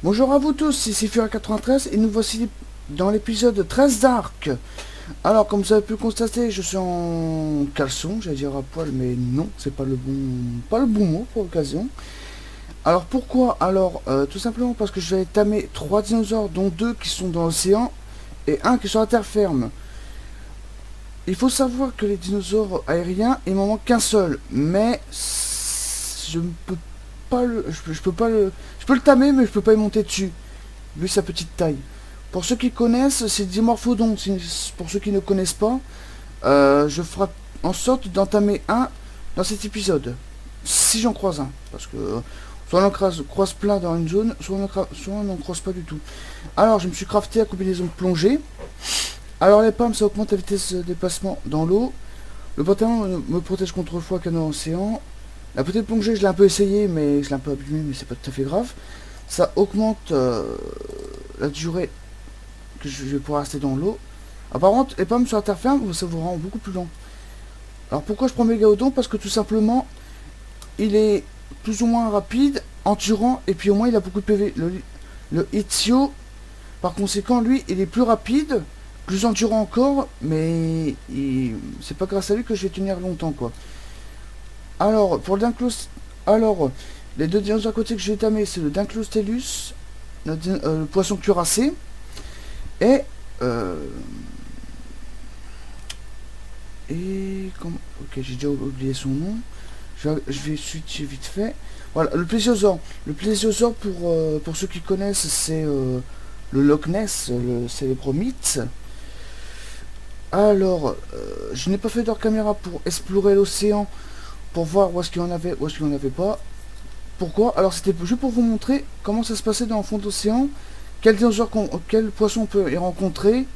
Bonjour à vous tous, ici Fura93 et nous voici dans l'épisode 13 d'Ark. Alors comme vous avez pu le constater, je suis en caleçon, j'allais dire à poil, mais non, c'est pas le bon mot pour l'occasion. Alors pourquoi? Alors tout simplement parce que je vais tamer 3 dinosaures, dont 2 qui sont dans l'océan et un qui est sur la terre ferme. Il faut savoir que les dinosaures aériens, il m'en manque qu'un seul, mais je ne peux pas je peux pas je peux le tamer, mais je peux pas y monter dessus, vu sa petite taille. Pour ceux qui connaissent, c'est Dimorphodon. Pour ceux qui ne connaissent pas, je ferai en sorte d'entamer un dans cet épisode, si j'en croise un, parce que soit on en croise plein dans une zone, soit on n'en croise pas du tout. Alors, je me suis crafté la combinaison de plongée. Alors les pommes, ça augmente la vitesse de déplacement dans l'eau. Le pantalon me protège contre le froid canon océan. La petite plongée, je l'ai un peu essayé, mais je l'ai un peu abîmé, mais c'est pas tout à fait grave. Ça augmente la durée que je vais pouvoir rester dans l'eau. Apparemment, les pommes sur la terre ferme, ça vous rend beaucoup plus lent. Alors pourquoi je prends Mégalodon? Parce que tout simplement, il est plus ou moins rapide, endurant, et puis au moins il a beaucoup de PV. Le Itzio, par conséquent, lui, il est plus rapide, plus endurant encore, mais c'est pas grâce à lui que je vais tenir longtemps, quoi. Alors, pour le Dinclos... Alors, les deux dinosaures à côté que je vais tamer, c'est le Dinclostellus, le poisson cuirassé, et... Ok, j'ai déjà oublié son nom. Je vais switcher vite fait. Voilà, le plésiosaure. Le plésiosaure, pour ceux qui connaissent, c'est le Loch Ness, le célèbre mythe. Alors, je n'ai pas fait d'hors caméra pour explorer l'océan, pour voir où est-ce qu'il y en avait, où est-ce qu'il n'y en avait pas. Pourquoi? Alors, c'était juste pour vous montrer comment ça se passait dans le fond de l'océan, quel dinosaure, quel poisson on peut y rencontrer,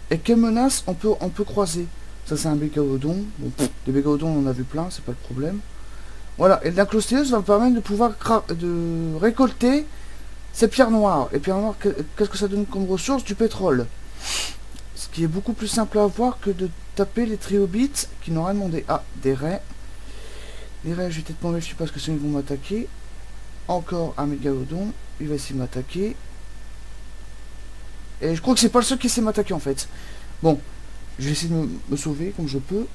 et quelles menaces on peut croiser. Ça, c'est un mégalodon. Bon, des mégalodons, on en a vu plein, c'est pas le problème. Voilà, et le Dinclosteus va me permettre de pouvoir de récolter ces pierres noires. Et pierres noires, qu'est-ce que ça donne comme ressource? Du pétrole. Ce qui est beaucoup plus simple à avoir que de taper les triobites qui n'ont rien demandé. Ah, des raies. Les raies, je vais peut-être m'en méfier parce que sinon ils vont m'attaquer. Encore un mégalodon. Il va essayer de m'attaquer. Et je crois que c'est pas le seul qui essaie de m'attaquer en fait. Bon, je vais essayer de me sauver comme je peux.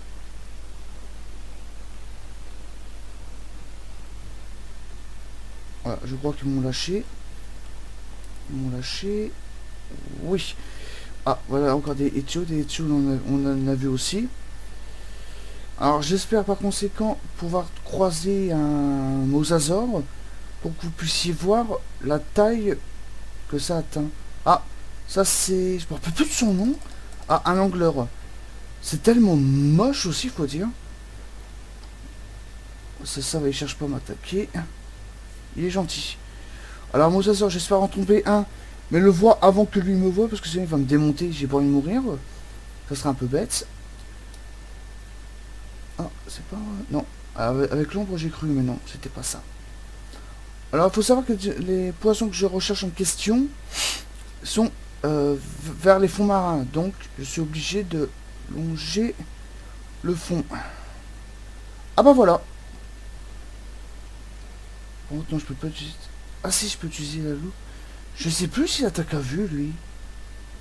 Voilà, je crois qu'ils m'ont lâché. Ils m'ont lâché. Oui. Ah, voilà, encore des Etios. Des Etios, on en a vu aussi. Alors, j'espère par conséquent pouvoir croiser un mosasaure pour que vous puissiez voir la taille que ça atteint. Ah, ça c'est... Je me rappelle plus de son nom. Ah, un angleur. C'est tellement moche aussi, faut dire. Ça va, il cherche pas à m'attaquer. Il est gentil. Alors, mosasaure, j'espère en tomber un. Mais le voir avant que lui me voie, parce que sinon il va me démonter, j'ai pas envie de mourir. Ça serait un peu bête. Ah, c'est pas... Non. Avec l'ombre, j'ai cru, mais non, c'était pas ça. Alors, il faut savoir que les poissons que je recherche en question sont vers les fonds marins. Donc, je suis obligé de longer le fond. Ah bah voilà. Bon, non, je peux pas utiliser... Ah si, je peux utiliser la loupe. Je sais plus s'il attaque à vue, lui.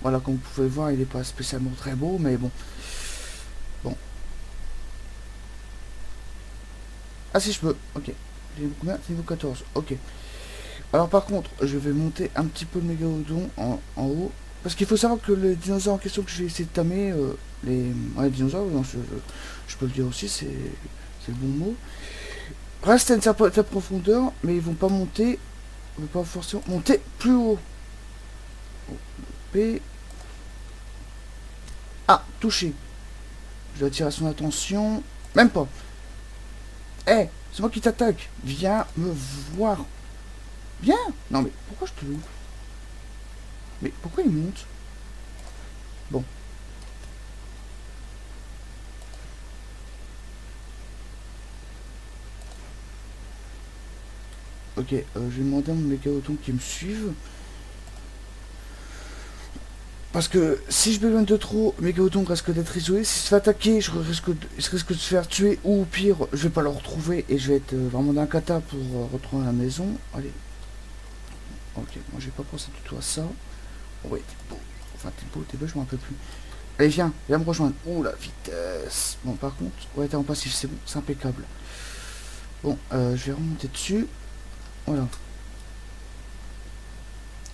Voilà, comme vous pouvez voir, il n'est pas spécialement très beau, mais bon. Bon. Ah si, je peux. Ok. Niveau combien? Niveau 14. Ok. Alors par contre, je vais monter un petit peu le mégalodon en haut. Parce qu'il faut savoir que les dinosaures en question que je vais essayer de tamer, les dinosaures, non, je peux le dire aussi, c'est le bon mot. Restent à une certaine profondeur, mais ils vont pas monter. Ils vont pas forcément monter plus haut. P. Ah, touché. Je dois attirer son attention. Même pas. Eh, hey, c'est moi qui t'attaque. Viens me voir. Viens. Non mais pourquoi je te loupe? Mais pourquoi il monte? Bon. Ok, je vais demander à mon mégalodon qui me suive. Parce que si je m'éloigne de trop, Mégalodon risque d'être isolé. Si je se fait attaquer, je risque de se faire tuer. Ou au pire, je vais pas le retrouver. Et je vais être vraiment d'un cata pour retrouver la maison. Allez. ok, moi j'ai pas pensé du tout à ça. Ouais, t'es beau. Enfin, t'es beau, je m'en rappelle plus. Allez, viens me rejoindre. Oh, la vitesse. Bon, par contre, ouais, t'es en passif, c'est bon, c'est impeccable. Bon, je vais remonter dessus. Voilà.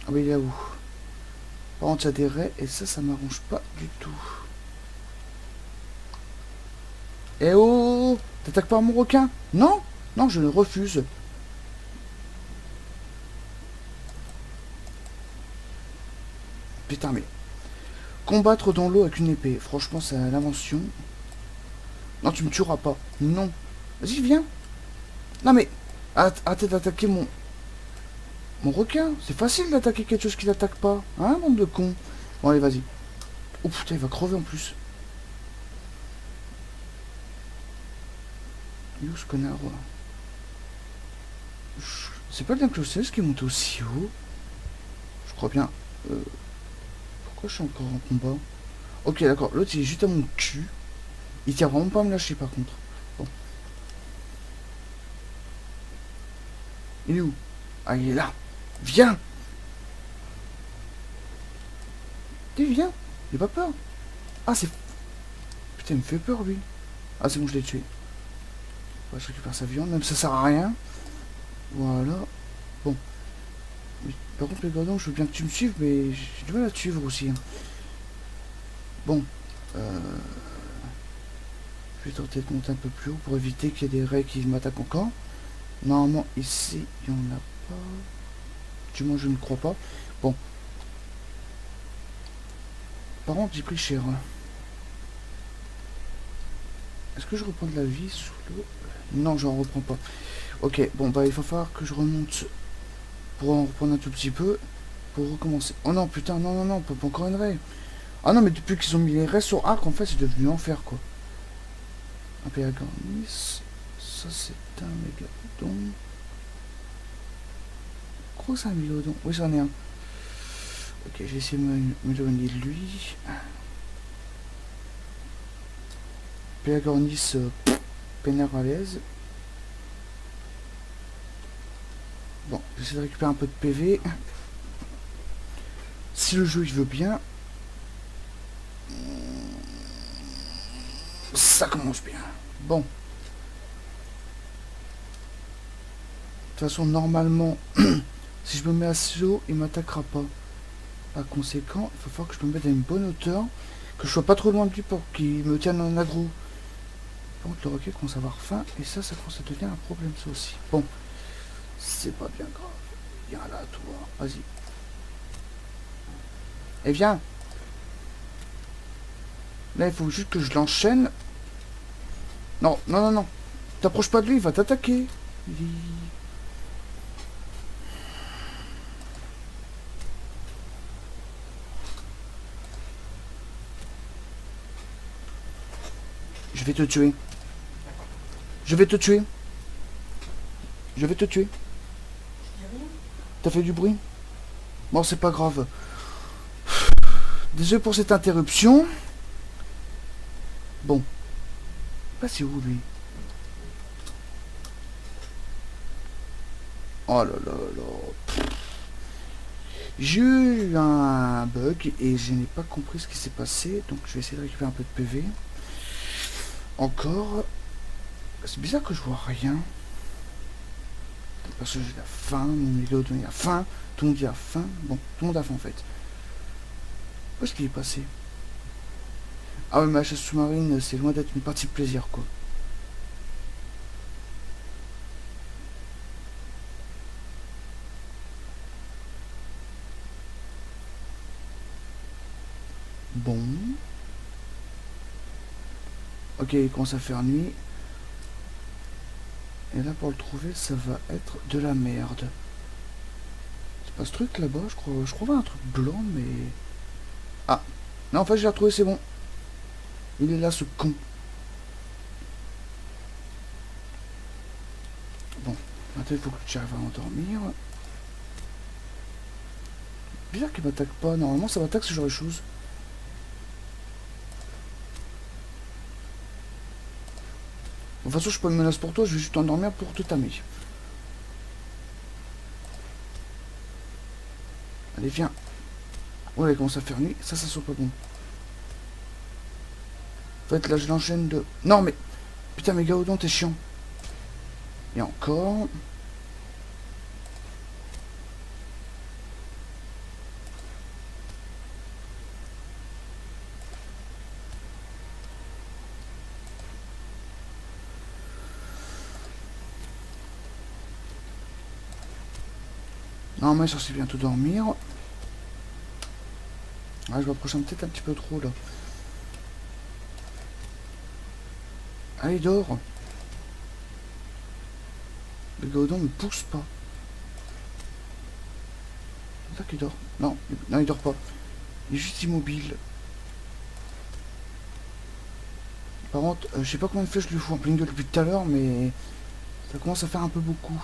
Ah, mais il est où? Par contre, il y a des raies, et ça m'arrange pas du tout. Eh oh! T'attaques pas mon requin? Non? Non, je le refuse. Putain, mais... Combattre dans l'eau avec une épée. Franchement, c'est l'invention. Non, tu me tueras pas. Non. Vas-y, viens. Non, mais... Arrêtez d'attaquer mon requin. C'est facile d'attaquer quelque chose qui l'attaque pas. Hein, bande de cons. Bon, allez, vas-y. Oh, putain, il va crever en plus. Yo, ce connard. C'est pas le Dinclossus qui est monté aussi haut? Je crois bien. Pourquoi je suis encore en combat? Ok, d'accord. L'autre, il est juste à mon cul. Il tient vraiment pas à me lâcher, par contre. Bon. Il est où? Ah, il est là. Viens! Viens! Il a pas peur. Ah, c'est... Putain, il me fait peur, lui. Ah, c'est bon, je l'ai tué. Ouais, je récupère sa viande, même ça sert à rien. Voilà. Bon. Mais, par contre, les gardons, je veux bien que tu me suives, mais j'ai du mal à te suivre aussi. Hein. Bon. Je vais tenter de monter un peu plus haut pour éviter qu'il y ait des raies qui m'attaquent encore. Normalement, ici, il n'y en a pas. Du moins, je ne crois pas. Bon. Par contre, j'ai pris cher. Hein. Est-ce que je reprends de la vie sous l'eau? Non, j'en reprends pas. Ok, bon, bah, il va falloir que je remonte pour en reprendre un tout petit peu. Pour recommencer. Oh non, putain, non, pas encore une raie. Ah non, mais depuis qu'ils ont mis les raies sur arc, en fait, c'est devenu enfer, quoi. Un Pélagonis. Ça, c'est un mégalodon. Gros, c'est un mégalodon. Oui, j'en ai un. Ok, j'ai essayé de me donner de lui. Pélagonis, peinard à l'aise. Bon, j'essaie de récupérer un peu de PV. Si le jeu il veut bien. Ça commence bien. Bon. De toute façon, normalement, si je me mets assez haut, il m'attaquera pas. Par conséquent, il va falloir que je me mette à une bonne hauteur. Que je sois pas trop loin de lui pour qu'il me tienne en aggro. Par contre, le requin commence à avoir faim. Et ça commence à devenir un problème, ça aussi. Bon. C'est pas bien grave. Viens là, toi. Vas-y. Et viens. Là, il faut juste que je l'enchaîne. Non. T'approches pas de lui, il va t'attaquer. Je vais te tuer. Je vais te tuer. T'as fait du bruit? Bon, c'est pas grave. Désolé pour cette interruption. Bon. Là, c'est où, lui? Oh là là là. J'ai eu un bug et je n'ai pas compris ce qui s'est passé. Donc, je vais essayer de récupérer un peu de PV. Encore. C'est bizarre que je vois rien. Parce que j'ai la faim. Mon mégalodon il a faim. Tout le monde a faim. Bon, tout le monde a faim en fait. Où est-ce qu'il est passé? Ah ouais, mais la chasse sous-marine, c'est loin d'être une partie de plaisir, quoi. Bon. Ok, il commence à faire nuit. Et là, pour le trouver, ça va être de la merde. C'est pas ce truc là-bas, je crois un truc blanc, mais... Ah. Non, en fait, je l'ai retrouvé, c'est bon. Il est là, ce con. Bon. Maintenant, il faut que tu arrives à endormir. Bizarre qu'il m'attaque pas. Normalement, ça m'attaque ce genre de choses. De toute façon, je suis pas une menace pour toi, je vais juste t'endormir pour te tamer. Allez, viens. Ouais, il commence à faire nuit. Ça sent pas bon. En fait, là, je l'enchaîne de... Non, mais... Putain, mais Gaodon, t'es chiant. Et encore... Non, mais ça c'est bientôt dormir. Ah, je m'approche peut-être un petit peu trop là. Allez, dors. Le Gaudon me pousse pas. C'est ça qu'il dort. Non, non, il dort pas. Il est juste immobile. Par contre, je sais pas combien de fois je lui fous en pleine gueule depuis tout à l'heure, mais ça commence à faire un peu beaucoup.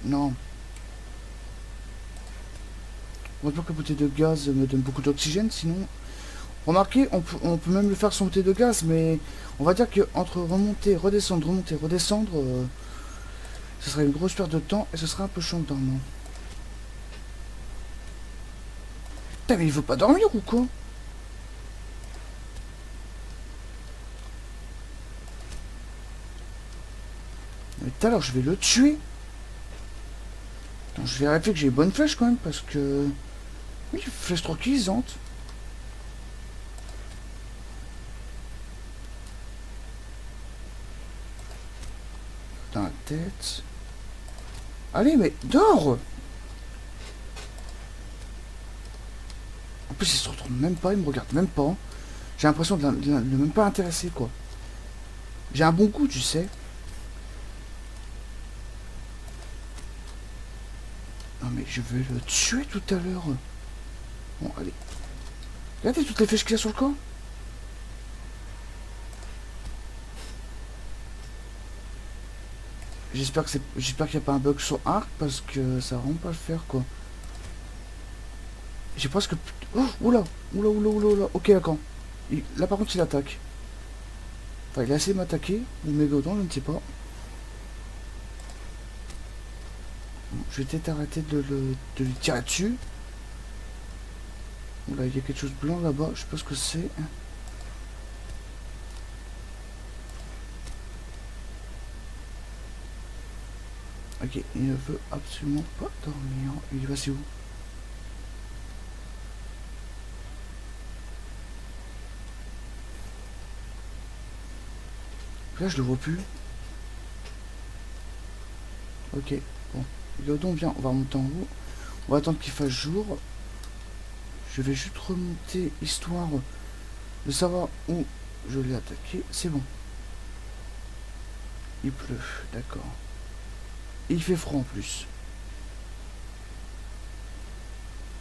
Non. Heureusement que la bouteille de gaz me donne beaucoup d'oxygène, sinon... Remarquez, on peut même le faire sans bouteille de gaz, mais on va dire que entre remonter, redescendre, ce serait une grosse perte de temps et ce serait un peu chiant dormant. Putain, mais il veut pas dormir ou quoi? Mais tout à l'heure, je vais le tuer. Attends, je vérifie que j'ai une bonne flèche quand même, parce que... Oui, flèche tranquillisante. Dans la tête. Allez, mais dors! En plus, il se retourne même pas, il me regarde même pas. J'ai l'impression de ne même pas intéresser, quoi. J'ai un bon goût, tu sais. Non, mais je vais le tuer tout à l'heure. Bon, allez. Regardez toutes les flèches qu'il y a sur le corps. J'espère qu'il n'y a pas un bug sur arc parce que ça va vraiment pas le faire quoi. J'ai presque... Oh, oula, oula, oula, oula, oula. Ok, d'accord. Là par contre il attaque. Enfin il a essayé de m'attaquer. Ou Mégodon, je ne sais pas. Bon, je vais peut-être arrêter de lui tirer dessus. Oula, il y a quelque chose de blanc là-bas. Je sais pas ce que c'est. Ok, il ne veut absolument pas dormir. Il va c'est où? Là, je le vois plus. Ok, bon. Mégodon, viens, on va remonter en haut. On va attendre qu'il fasse jour. Je vais juste remonter, histoire de savoir où je l'ai attaqué. C'est bon. Il pleut, d'accord. Et il fait froid en plus.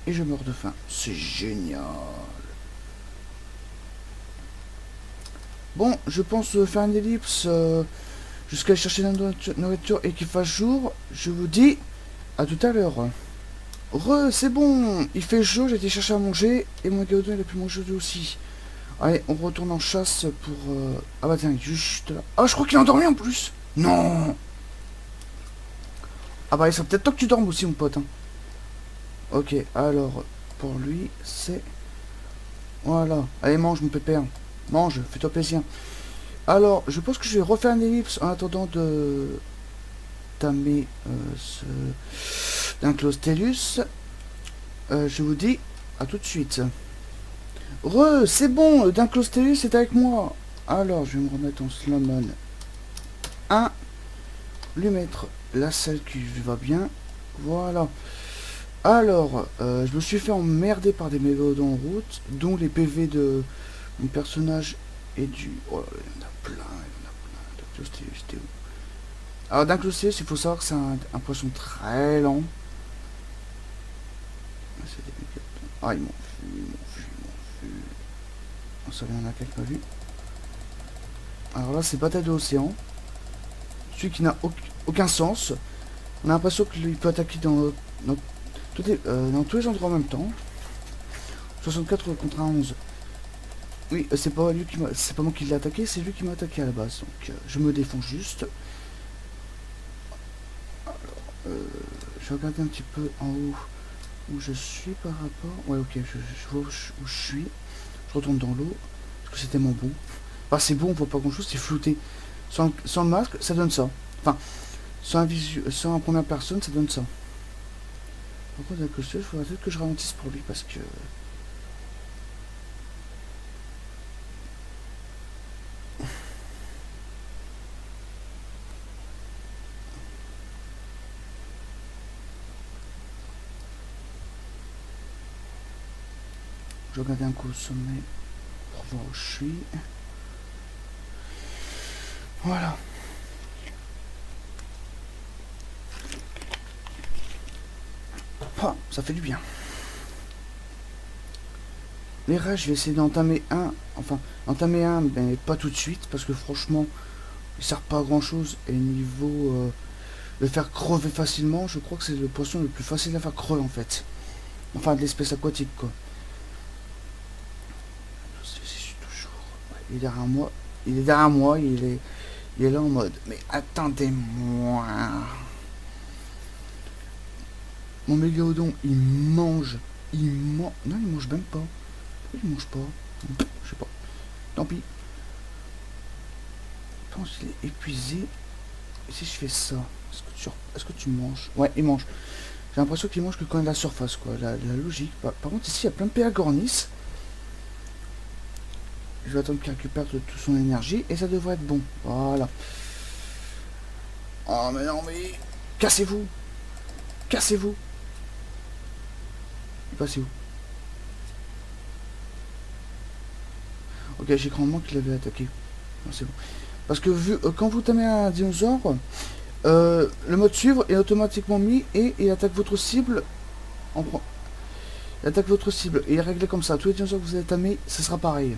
Et je meurs de faim. C'est génial. Bon, je pense faire une ellipse jusqu'à aller chercher la nourriture et qu'il fasse jour. Je vous dis à tout à l'heure. C'est bon. Il fait chaud, j'ai été chercher à manger. Et mon Gaudin, il a pu manger aussi. Allez, on retourne en chasse pour... Ah bah tiens, il est juste là. Ah, je crois qu'il est endormi en plus. Non. Ah bah il serait peut-être temps que tu dormes aussi mon pote. Hein. Ok, alors pour lui c'est... Voilà. Allez mange mon pépère. Mange, fais-toi plaisir. Alors, je pense que je vais refaire une ellipse en attendant de tamer d'Anclostellus. Je vous dis à tout de suite. C'est bon, Dinclostellus est avec moi. Alors, je vais me remettre en Slowman 1. Lui mettre la selle qui lui va bien. Voilà. Alors, je me suis fait emmerder par des mégots en route, dont les PV de mon personnage et du... Oh, il y en a plein, il y en a plein. Dinclostellus, c'était où? Alors, Dinclostellus, il faut savoir que c'est un poisson très lent. Ah, ils m'ont vu, ils m'ont vu, ils m'ont vu. Oh, ça, il y en a quelqu'un vu. Alors là, c'est bataille de l'océan. Celui qui n'a aucun sens. On a l'impression qu'il peut attaquer dans tous les endroits en même temps. 64 contre 11. Oui, c'est pas lui qui m'a, c'est pas moi qui l'ai attaqué, c'est lui qui m'a attaqué à la base. Donc je me défends juste. Je vais regarder un petit peu en haut où je suis par rapport... Ouais, ok, je vois où je suis. Je retourne dans l'eau, parce que c'est tellement beau. Enfin, c'est beau, on voit pas grand-chose, c'est flouté. Sans le masque, ça donne ça. Enfin, sans un première personne, ça donne ça. Par contre, avec le seul, il faudrait peut-être que je ralentisse pour lui, parce que... Je vais regarder un coup au sommet pour voir où je suis. Voilà. Ah, ça fait du bien. Les raids, je vais essayer d'entamer un. Enfin, entamer un, mais pas tout de suite, parce que franchement, il sert pas à grand chose. Et niveau le faire crever facilement, je crois que c'est le poisson le plus facile à faire crever en fait. Enfin, de l'espèce aquatique quoi. Ouais, il est derrière moi. Il est derrière moi, il est là en mode. Mais attendez-moi. Mon mégalodon, il mange. Non, il mange même pas. Il mange pas. Je sais pas. Tant pis. Je pense qu'il est épuisé. Et si je fais ça, est-ce que tu manges? Ouais, il mange. J'ai l'impression qu'il mange que quand il est à la surface, quoi. La logique. Par contre, ici, il y a plein de péagornis. Je vais attendre qu'il récupère toute son énergie. Et ça devrait être bon. Voilà. Oh, mais non, mais... Cassez-vous. Cassez-vous. Il passe où? Ok, j'ai cru qu'il avait attaqué. Non, c'est bon. Parce que quand vous tamez un dinosaure, le mode suivre est automatiquement mis et il attaque votre cible. Il attaque votre cible et il est réglé comme ça. Tous les dinosaures que vous avez tamés, ce sera pareil.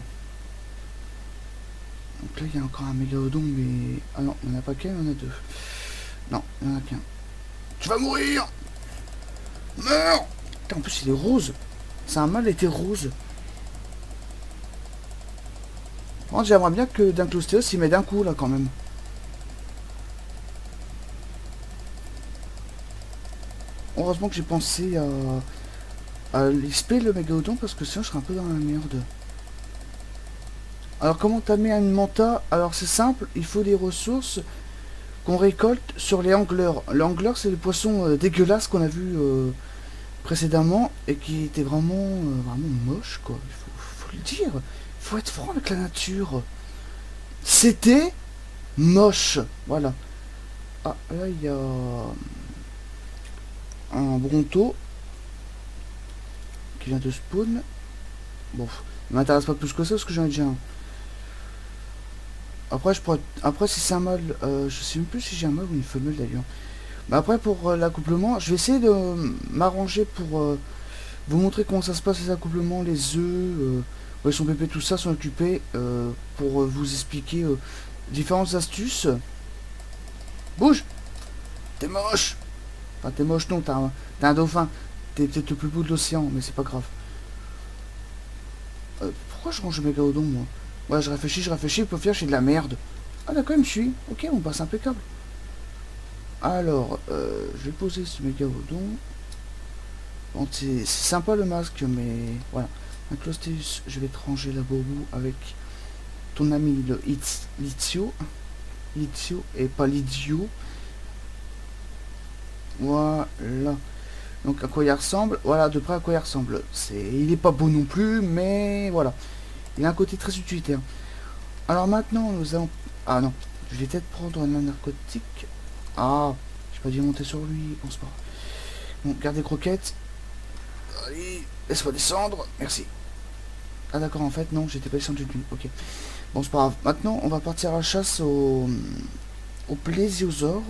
Donc là, il y a encore un mégalodon, mais... Ah non, il n'y en a pas qu'un, il y en a deux. Non, il n'y en a qu'un. Tu vas mourir! Meurs! Putain, en plus, il est rose. C'est un mâle était rose. Bon, j'aimerais bien que Dinclostéos s'y met d'un coup, là, quand même. Heureusement que j'ai pensé à l'XP le mégalodon, parce que sinon, je serais un peu dans la merde. Alors, comment tamer une manta? Alors, c'est simple, il faut des ressources qu'on récolte sur les angleurs. L'angler, c'est le poisson dégueulasse qu'on a vu précédemment et qui était vraiment moche, quoi. Faut le dire. Il faut être franc avec la nature. C'était moche. Voilà. Ah, là, il y a un bronto qui vient de spawn. Bon, il m'intéresse pas plus que ça parce que j'en ai déjà un. Après, si c'est un mâle, je sais même plus si j'ai un mâle ou une femelle d'ailleurs. Mais après, pour l'accouplement, je vais essayer de m'arranger pour vous montrer comment ça se passe les accouplements, les œufs, ouais, son bébé, tout ça, s'en occuper pour vous expliquer différentes astuces. Bouge! T'es moche! Enfin, t'es moche, non, t'es un dauphin. T'es peut-être le plus beau de l'océan, mais c'est pas grave. Pourquoi je range le mégalodon, moi? Ouais, je réfléchis, pour faire, j'ai de la merde. Ah, d'accord, il me suit. Ok, on passe impeccable. Alors, je vais poser ce mégalodon. Bon, c'est sympa le masque, mais voilà. Dinclostéus, je vais te ranger la boubou avec ton ami le Lizio. Lizio et pas Lidio. Voilà. Donc à quoi il ressemble? Voilà, de près à quoi il ressemble. Il est pas beau non plus, mais voilà. Il a un côté très utilitaire. Alors maintenant, nous allons... Ah non, je vais peut-être prendre un narcotique. Ah, j'ai pas dû monter sur lui, pense pas. Bon, gardez croquettes. Allez, laisse-moi descendre, merci. Ah d'accord, en fait, non, j'étais pas descendu de lui, ok. Bon, c'est pas grave. Maintenant, on va partir à la chasse au plésiosaure.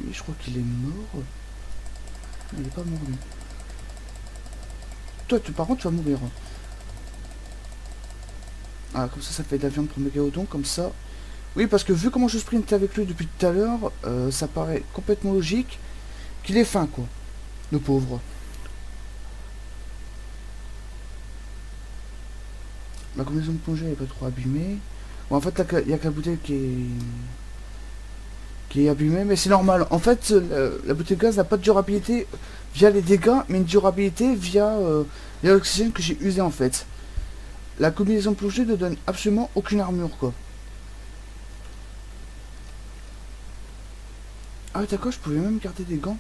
Lui, je crois qu'il est mort. Il est pas mort, lui. Toi, par contre, tu vas mourir. Ah, comme ça fait de la viande pour mégalodon, comme ça. Oui, parce que vu comment je sprinte avec lui depuis tout à l'heure, ça paraît complètement logique qu'il ait faim, quoi. Le pauvre. Ma combinaison de plongée n'est pas trop abîmée. Bon, en fait, il n'y a que la bouteille qui est... qui est abîmé, mais c'est normal. En fait, la bouteille de gaz n'a pas de durabilité via les dégâts, mais une durabilité via l'oxygène que j'ai usé en fait. La combinaison plongée ne donne absolument aucune armure quoi. Ah d'accord, je pouvais même garder des gants.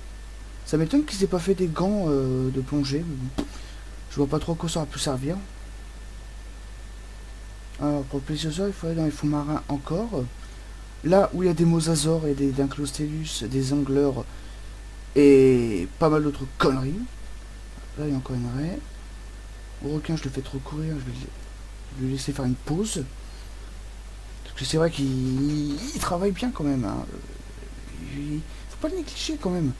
Ça m'étonne qu'ils aient pas fait des gants de plongée. Je vois pas trop à quoi ça aurait pu servir. Alors pour le plésiosaure, il faut aller dans les fonds marins encore. Là où il y a des mosasaures et des Dinclostélus, des angleurs et pas mal d'autres conneries. Là il y a encore une raie. Au requin je le fais trop courir, je vais lui laisser faire une pause. Parce que c'est vrai qu'il travaille bien quand même. Hein. Faut pas le négliger quand même.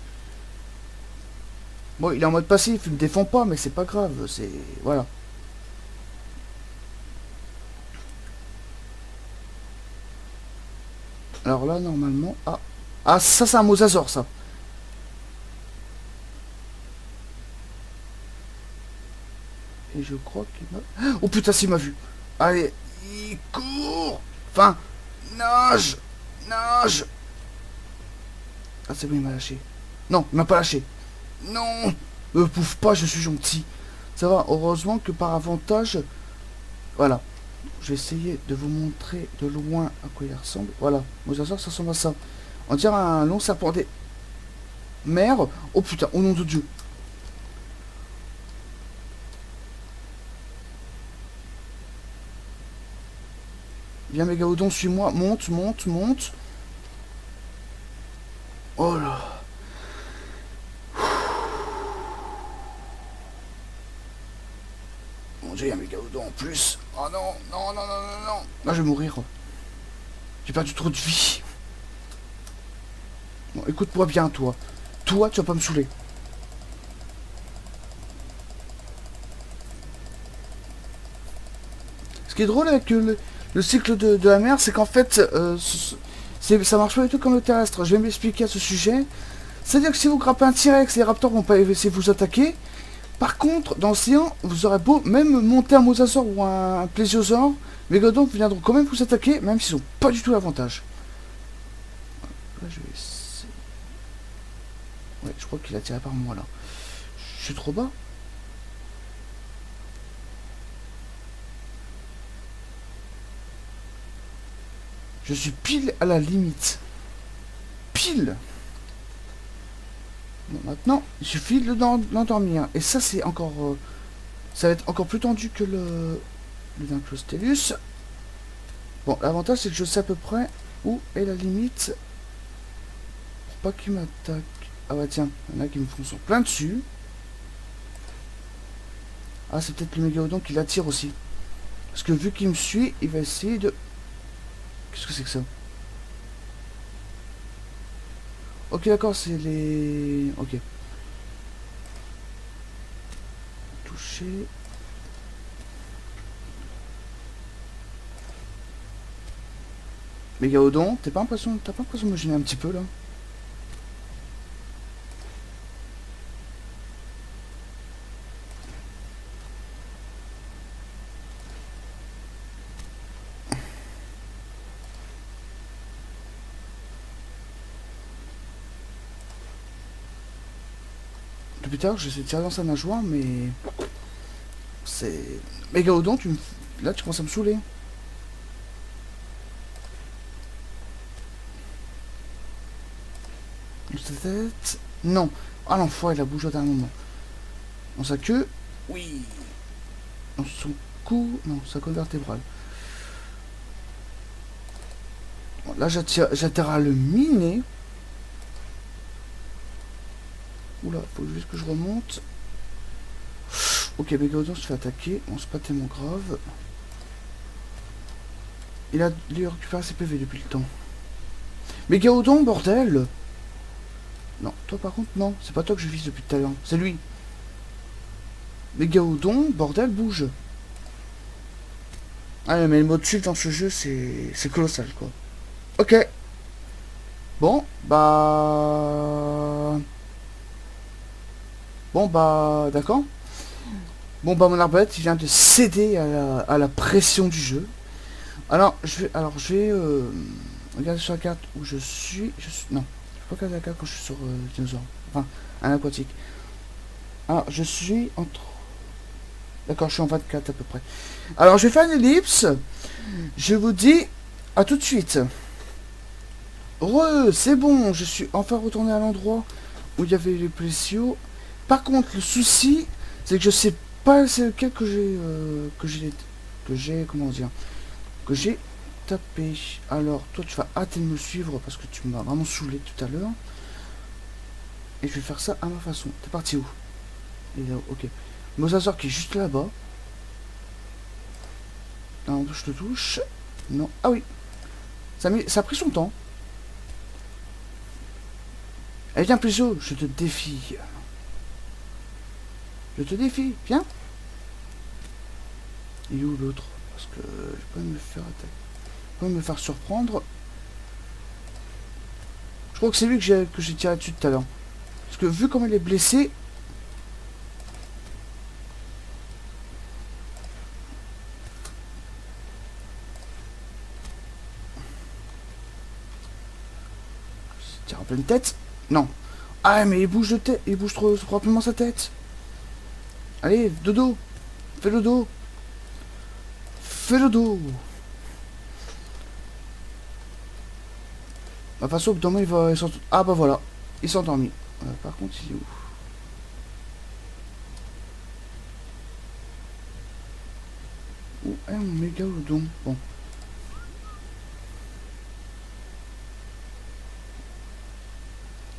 Bon, il est en mode passif, il me défend pas, mais c'est pas grave, c'est... Voilà. Alors là, normalement... Ah, ah ça c'est un mosasaure, ça. Et je crois qu'il m'a... Oh putain, s'il m'a vu. Allez, il court. Enfin, nage. Nage. Ah c'est bon, il m'a lâché. Non, il m'a pas lâché. Non. Me pouffe pas, je suis gentil. Ça va, heureusement que par avantage... Voilà. Je vais essayer de vous montrer de loin à quoi il ressemble. Voilà, mosasaure, ça ressemble à ça. On dirait un long serpent des mers. Oh putain, au nom de Dieu. Viens Mégalodon, suis-moi. Monte, monte, monte. Oh là. Mon Dieu, il y a un Mégalodon en plus. Oh non, non, non, non, non, non. Là, je vais mourir. J'ai perdu trop de vie. Bon, écoute-moi bien, toi. Toi, tu vas pas me saouler. Ce qui est drôle avec le cycle de la mer, c'est qu'en fait, ça marche pas du tout comme le terrestre. Je vais m'expliquer à ce sujet. C'est-à-dire que si vous grappez un T-Rex, les raptors vont pas essayer de vous attaquer. Par contre, dans l'océan, vous aurez beau même monter un mosasaure ou un plésiosaure, les Mégalodons viendront quand même vous attaquer, même s'ils n'ont pas du tout l'avantage. Là, je vais essayer. Ouais, je crois qu'il a tiré par moi là. Je suis trop bas. Je suis pile à la limite. Pile. Bon, maintenant, il suffit de l'endormir. Et ça, c'est encore... ça va être encore plus tendu que le Dinclostélus. Bon, l'avantage, c'est que je sais à peu près où est la limite. Pour pas qu'il m'attaque. Ah bah tiens, il y en a qui me font plein dessus. Ah, c'est peut-être le Mégalodon qui l'attire aussi. Parce que vu qu'il me suit, il va essayer de... Qu'est-ce que c'est que ça? Ok, d'accord, c'est les... Ok. Toucher. Mégalodon, t'as pas l'impression de me gêner un petit peu là? Depuis tard, j'essaie de tirer dans sa nageoire, mais... C'est... Mégalodon, là, tu commences à me saouler. Sa tête... Non. Ah, l'enfoiré, il a bougé à un moment. Dans sa queue... Oui. Dans son cou... Non, sa colonne vertébrale. Bon, là, j'atterre à le miner. Oula, faut juste que je remonte. Ok, Mégalodon se fait attaquer. Bon, c'est pas tellement grave. Il a récupéré ses PV depuis le temps. Mégalodon, bordel! Non, toi par contre, non. C'est pas toi que je vise depuis tout à l'heure. C'est lui. Mégalodon, bordel, bouge. Ah mais le mode shield dans ce jeu, c'est colossal, quoi. Ok. Bon, bah... Bon, bah... D'accord. Bon, bah mon arbalète, il vient de céder à la pression du jeu. Alors, je vais Regardez sur la carte où je suis. Non, je peux pas regarder la carte quand je suis sur dinosaure. Enfin, un aquatique. Alors, je suis entre... D'accord, je suis en 24 à peu près. Alors, je vais faire une ellipse. Je vous dis à tout de suite. C'est bon, je suis enfin retourné à l'endroit où il y avait les plessios. Par contre, le souci, c'est que je sais pas c'est lequel comment dire, que j'ai tapé. Alors, toi, tu vas hâter de me suivre parce que tu m'as vraiment saoulé tout à l'heure. Et je vais faire ça à ma façon. T'es parti où? Il est là, ok. Mosasaur qui est juste là-bas. Non, je te touche. Non. Ah oui. Ça a pris son temps. Eh viens, Plesio, je te défie. Je te défie, viens. Il est où l'autre? Parce que je peux me faire attaquer. Je peux me faire surprendre. Je crois que c'est lui que j'ai tiré dessus tout à l'heure. Parce que vu comme il est blessé. Il tire en pleine tête. Non. Ah mais il bouge de tête. Il bouge trop rapidement sa tête. Allez, dodo. Fais le dos. Fais le dos. De toute façon, demain il va... Ah bah voilà. Il s'est endormi. Par contre, il est où? Où est mon mégalodon? Bon.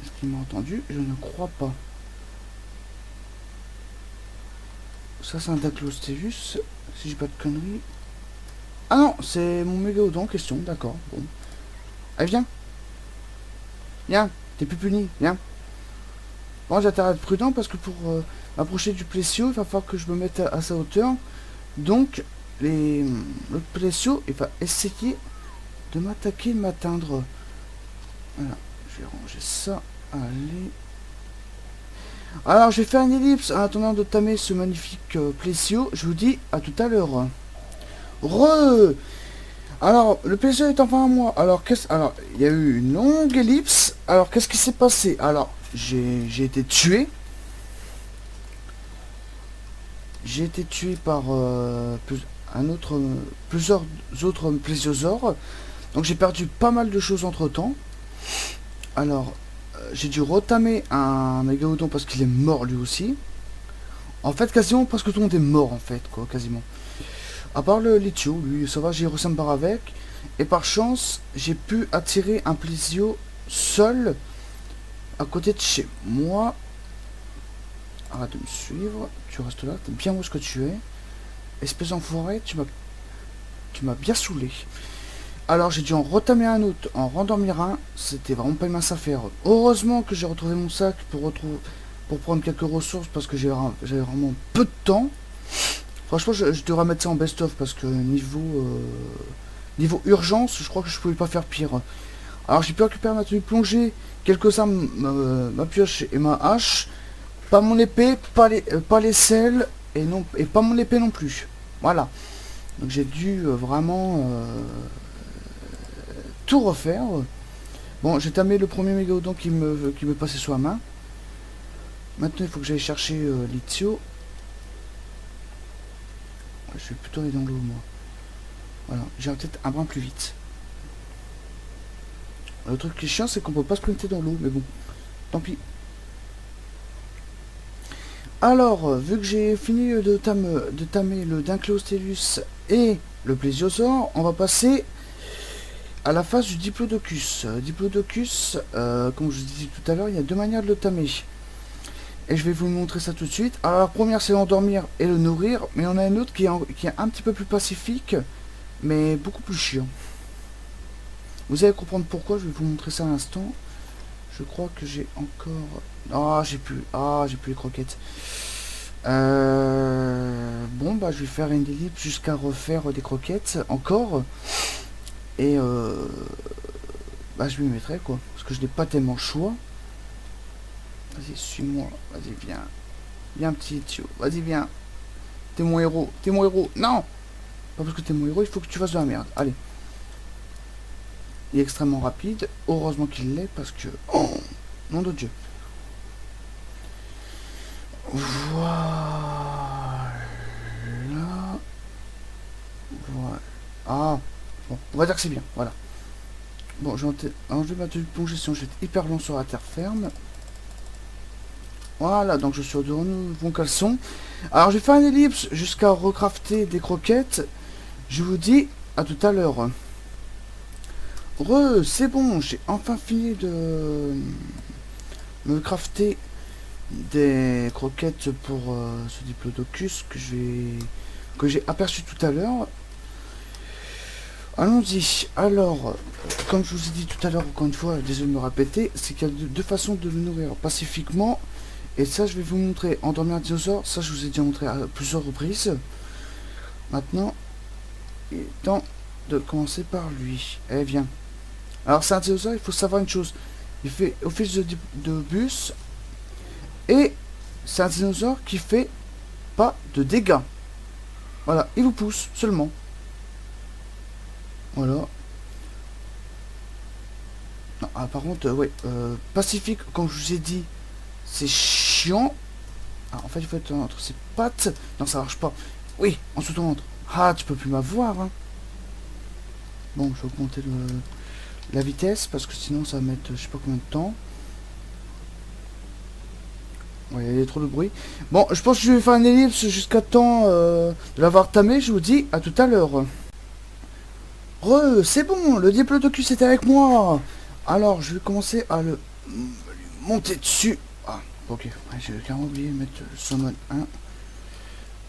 Est-ce qu'il m'a entendu? Je ne crois pas. Ça, c'est un Daclostéus. Si j'ai pas de conneries. Ah non, c'est mon mégalodon en question. D'accord. Bon. Allez, viens. Viens. T'es plus puni. Viens. Bon, j'ai intérêt à être prudent parce que pour m'approcher du Plesio, il va falloir que je me mette à sa hauteur. Donc, le Plesio, il va essayer de m'attaquer, de m'atteindre. Voilà. Je vais ranger ça. Allez. Alors, je vais faire une ellipse en attendant de tamer ce magnifique Plesio. Je vous dis à tout à l'heure. Alors, le Plesio est enfin à moi. Alors, il y a eu une longue ellipse. Alors, qu'est-ce qui s'est passé? Alors, j'ai été tué. J'ai été tué par plusieurs autres plésiosaures. Donc, j'ai perdu pas mal de choses entre temps. Alors, j'ai dû retamer un mégalodon parce qu'il est mort lui aussi. En fait, quasiment parce que tout le monde est mort en fait, quoi, quasiment. À part le Litio, lui, ça va, j'ai réussi à me barrer avec. Et par chance, j'ai pu attirer un plésio seul à côté de chez moi. Arrête de me suivre, tu restes là, t'es bien où est-ce que tu es. Espèce d'enfoiré, tu m'as bien saoulé. Alors j'ai dû en retamer un autre, en rendormir un, c'était vraiment pas une mince affaire. Heureusement que j'ai retrouvé mon sac pour prendre quelques ressources parce que j'avais vraiment peu de temps. Franchement je devrais mettre ça en best-of parce que niveau urgence, je crois que je pouvais pas faire pire. Alors j'ai pu récupérer ma tenue de plongée, quelques armes, ma pioche et ma hache. Pas mon épée, pas les selles et pas mon épée non plus. Voilà. Donc j'ai dû vraiment tout refaire. Bon, j'ai tamé le premier mégalodon qui me passait sur la main. Maintenant, il faut que j'aille chercher l'Itio. Je vais plutôt aller dans l'eau, moi. Voilà, j'irai peut-être un brin plus vite. Le truc qui est chiant, c'est qu'on peut pas sprinter dans l'eau, mais bon, tant pis. Alors, vu que j'ai fini de tamer le Dincleosteus et le Plesiosaure, on va passer à la phase du Diplodocus. Diplodocus, comme je vous disais tout à l'heure, il y a deux manières de le tamer. Et je vais vous montrer ça tout de suite. Alors la première, c'est l'endormir et le nourrir, mais on a une autre qui est un petit peu plus pacifique, mais beaucoup plus chiant. Vous allez comprendre pourquoi, je vais vous montrer ça à l'instant. Je crois que j'ai encore... Ah, j'ai plus les croquettes. Bon, bah, je vais faire une ellipse jusqu'à refaire des croquettes encore. Et bah, je m'y mettrai, quoi. Parce que je n'ai pas tellement le choix. Vas-y, suis-moi. Vas-y, viens. Viens, petit Tio. Vas-y, viens. T'es mon héros. T'es mon héros. Non! Pas parce que t'es mon héros, il faut que tu fasses de la merde. Allez. Il est extrêmement rapide. Heureusement qu'il l'est parce que... Oh, nom de Dieu. Voilà. Voilà. Ah. Bon, on va dire que c'est bien. Voilà. Bon, je vais enlever ma tenue de plongée sinon je vais être hyper long sur la terre ferme. Voilà, donc je suis de nouveau caleçon. Alors, je vais faire une ellipse jusqu'à recrafter des croquettes. Je vous dis à tout à l'heure. C'est bon, j'ai enfin fini de me crafter des croquettes pour ce diplodocus que j'ai aperçu tout à l'heure. Allons-y. Alors, comme je vous ai dit tout à l'heure, encore une fois, désolé de me répéter, c'est qu'il y a deux façons de le nourrir pacifiquement. Et ça, je vais vous montrer. Endormir un dinosaure, ça, je vous ai déjà montré à plusieurs reprises. Maintenant, il est temps de commencer par lui. Eh, viens. Alors, c'est un dinosaure, il faut savoir une chose. Il fait office de bus. Et c'est un dinosaure qui fait pas de dégâts. Voilà, il vous pousse seulement. Voilà. Non, ah, par contre, ouais, pacifique, comme je vous ai dit, c'est chiant. Ah, en fait, il faut être entre ses pattes. Non, ça marche pas. Oui, en se tournant. Ah, tu peux plus m'avoir, hein. Bon, je vais augmenter la vitesse parce que sinon ça va mettre je sais pas combien de temps. Ouais, il y a trop de bruit. Bon, je pense que je vais faire une ellipse jusqu'à temps de l'avoir tamé. Je vous dis à tout à l'heure. C'est bon, le diplodocus est avec moi. Alors, je vais commencer à le monter dessus. Ah, ok, ouais, j'ai carrément oublié de mettre son mode 1.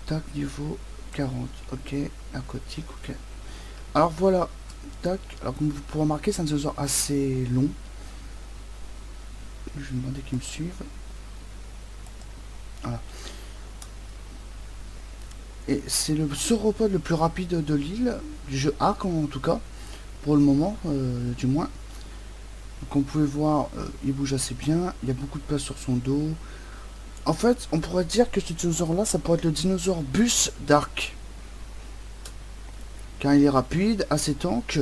Tac, niveau 40. Ok, aquatique, ok. Alors voilà, tac. Alors comme vous pourrez remarquer, c'est un dinosaure assez long. Je vais demander qu'ils me suivent. Voilà. Et c'est le sauropode le plus rapide de l'île, du jeu Ark en tout cas, pour le moment, du moins. Comme vous pouvez voir, il bouge assez bien, il y a beaucoup de place sur son dos. En fait, on pourrait dire que ce dinosaure-là, ça pourrait être le dinosaure bus d'Ark. Car il est rapide, assez tank,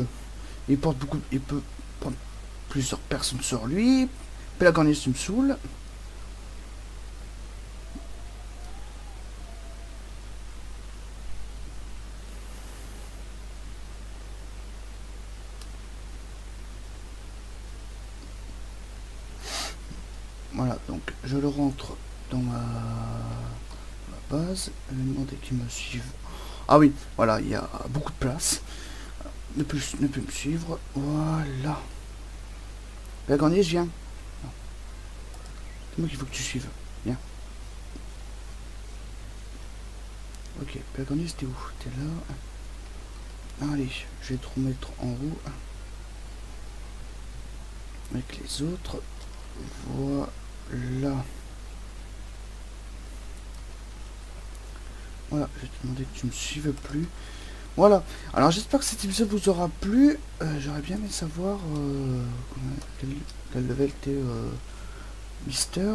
il porte beaucoup, il peut prendre plusieurs personnes sur lui. Pelagornis me saoule. Voilà, donc je le rentre dans ma base. Je vais demander qu'il me suive. Ah oui, voilà, il y a beaucoup de place. Ne peut me suivre. Voilà. Pelagornis, viens. C'est moi qu'il faut que tu suives. Viens. Ok, Pelagornis, t'es où? T'es là. Allez, je vais te remettre en roue. Avec les autres. Voilà. Voilà, je vais te demander que tu me suives plus. Voilà. Alors j'espère que cet épisode vous aura plu. J'aurais bien aimé savoir quel level t'es Mister.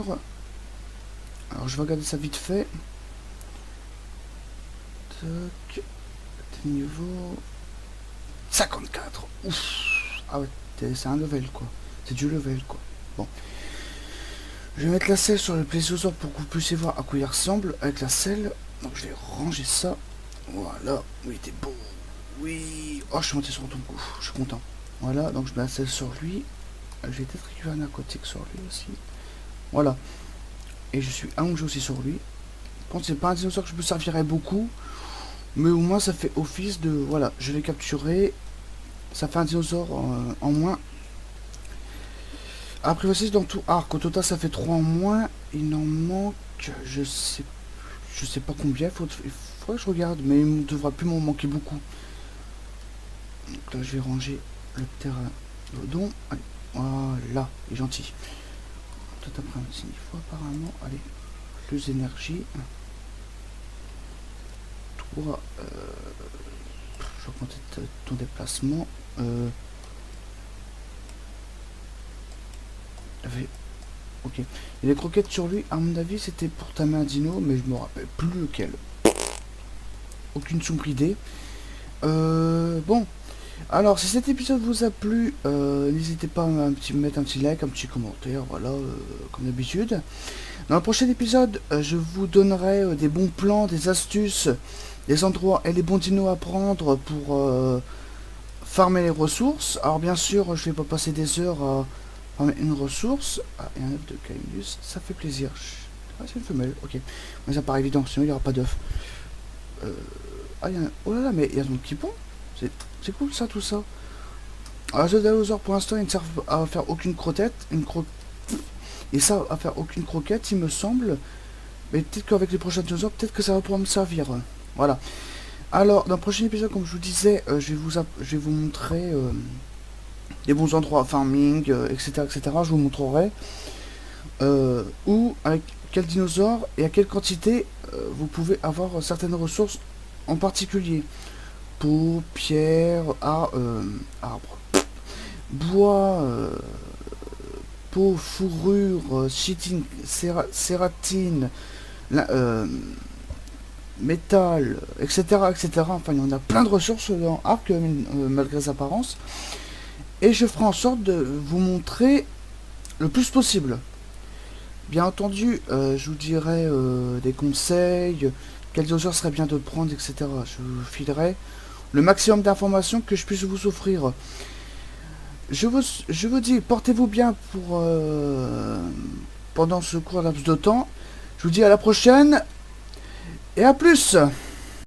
Alors je vais regarder ça vite fait. Tac. T'es niveau 54. Ouf. Ah ouais, c'est un level quoi. C'est du level quoi. Bon. Je vais mettre la selle sur le plésiosaure pour que vous puissiez voir à quoi il ressemble avec la selle. Donc je vais ranger ça. Voilà. Oui, t'es beau. Oui. Oh, je suis monté sur ton cou. Je suis content. Voilà, donc je mets la selle sur lui. Je vais peut-être récupérer un aquatique sur lui aussi. Voilà. Et je suis allongé aussi sur lui. Je pense que c'est pas un dinosaure que je me servirais beaucoup. Mais au moins ça fait office de... Voilà, je l'ai capturé. Ça fait un dinosaure en moins. Après voici dans tout arc. Au total ça fait 3 en moins. Il en manque... Je sais pas combien. Il faudrait que je regarde. Mais il ne devra plus m'en manquer beaucoup. Donc là je vais ranger le terrain d'Odon. Allez, voilà. Il est gentil. Peut-être après un petit niveau apparemment. Allez. Plus d'énergie. Toi... je vais augmenter ton déplacement. Ok. Et les croquettes sur lui, à mon avis, c'était pour tamer un dino, mais je me rappelle plus lequel. Aucune sombre idée. Bon. Alors, si cet épisode vous a plu, n'hésitez pas à mettre un petit like, un petit commentaire, voilà, comme d'habitude. Dans le prochain épisode, je vous donnerai des bons plans, des astuces, des endroits et les bons dinos à prendre pour farmer les ressources. Alors bien sûr, je vais pas passer des heures à farmer une ressource. Ah, et un œuf de Caïnus, ça fait plaisir. Ah, c'est une femelle, ok. Mais ça paraît évident, sinon il n'y aura pas d'œuf. Ah, oh là là, mais il y a un qui pond. C'est cool ça, tout ça. Alors, les dinosaures, pour l'instant, ils ne servent à faire aucune croquette. Ils savent à faire aucune croquette, il me semble. Mais peut-être qu'avec les prochains dinosaures, peut-être que ça va pouvoir me servir. Voilà. Alors, dans le prochain épisode, comme je vous disais, je vais vous montrer des bons endroits farming, etc., etc. Je vous montrerai où, avec quel dinosaure et à quelle quantité vous pouvez avoir certaines ressources en particulier. Peau, pierre, arbre, bois, peau, fourrure, chitin, cératine, métal, etc., etc. Enfin, il y en a plein de ressources dans Arc, malgré sa apparence. Et je ferai en sorte de vous montrer le plus possible. Bien entendu, je vous dirai des conseils, quels doseurs serait bien de prendre, etc. Je vous filerai le maximum d'informations que je puisse vous offrir. Je vous dis, portez-vous bien pour pendant ce court laps de temps. Je vous dis à la prochaine et à plus.